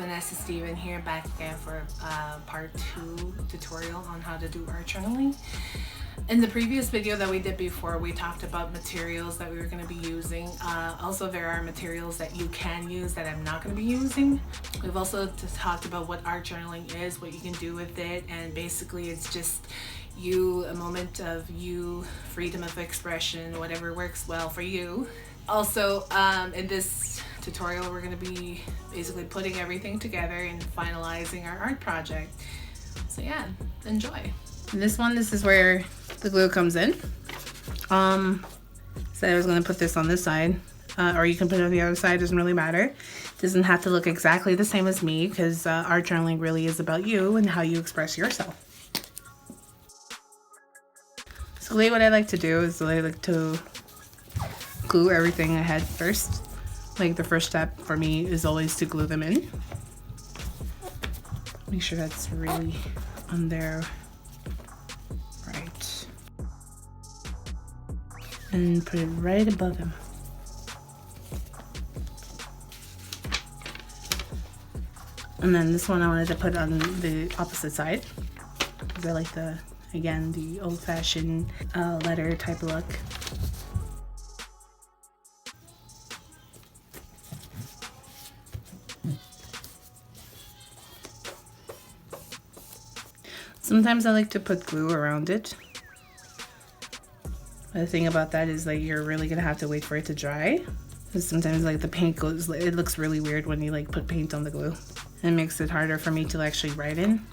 Vanessa Stephens here, back again for part 2 tutorial on how to do art journaling. In the previous video that we did before, we talked about materials that we were going to be using. Also, there are materials that you can use that I'm not going to be using. We've also talked about what art journaling is, what you can do with it, and basically it's just a moment of you, freedom of expression, whatever works well for you. Also, in this tutorial, we're going to be basically putting everything together and finalizing our art project. So yeah, enjoy. This is where the glue comes in. So I was going to put this on this side, or you can put it on the other side, doesn't really matter. It doesn't have to look exactly the same as me, because art journaling really is about you and how you express yourself. So what I like to do is I like to glue everything ahead first. Like the first step for me is always to glue them in. Make sure that's really on there. Right. And put it right above him. And then this one I wanted to put on the opposite side, because I like the old-fashioned letter type of look. Sometimes I like to put glue around it. The thing about that is like you're really gonna have to wait for it to dry, because sometimes like the paint goes, it looks really weird when you like put paint on the glue. It makes it harder for me to actually write in.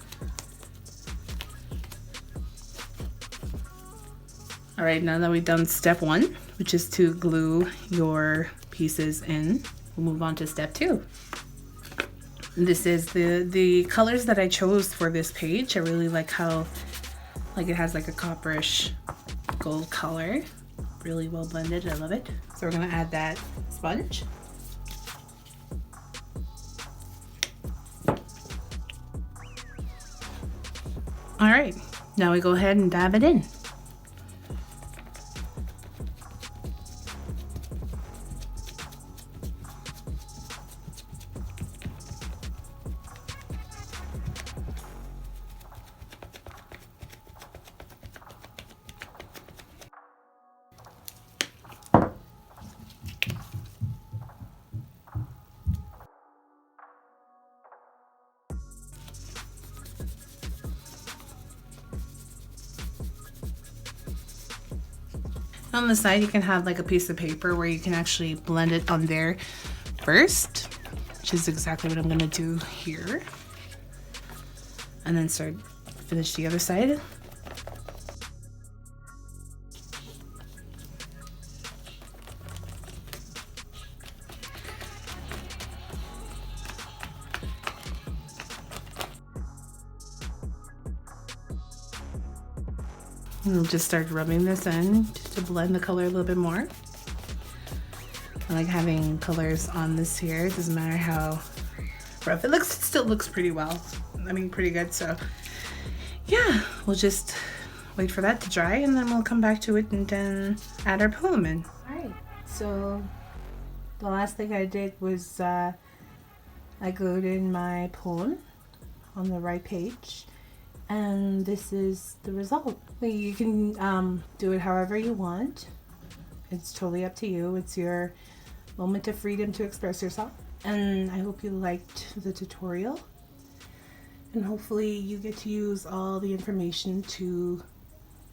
All right, now that we've done step 1, which is to glue your pieces in, we'll move on to step 2. This is the colors that I chose for this page. I really like how it has like a copperish gold color. Really well blended, I love it. So we're gonna add that sponge. All right, now we go ahead and dab it in. On the side, you can have like a piece of paper where you can actually blend it on there first, which is exactly what I'm gonna do here. And then finish the other side. And just start rubbing this in just to blend the color a little bit more. I like having colors on this here. It doesn't matter how rough it looks, it still looks pretty well. I mean, pretty good. So yeah, we'll just wait for that to dry and then we'll come back to it and then add our poem in. All right, so the last thing I did was I glued in my poem on the right page. And this is the result. You can do it however you want. It's totally up to you. It's your moment of freedom to express yourself. And I hope you liked the tutorial. And hopefully you get to use all the information to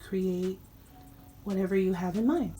create whatever you have in mind.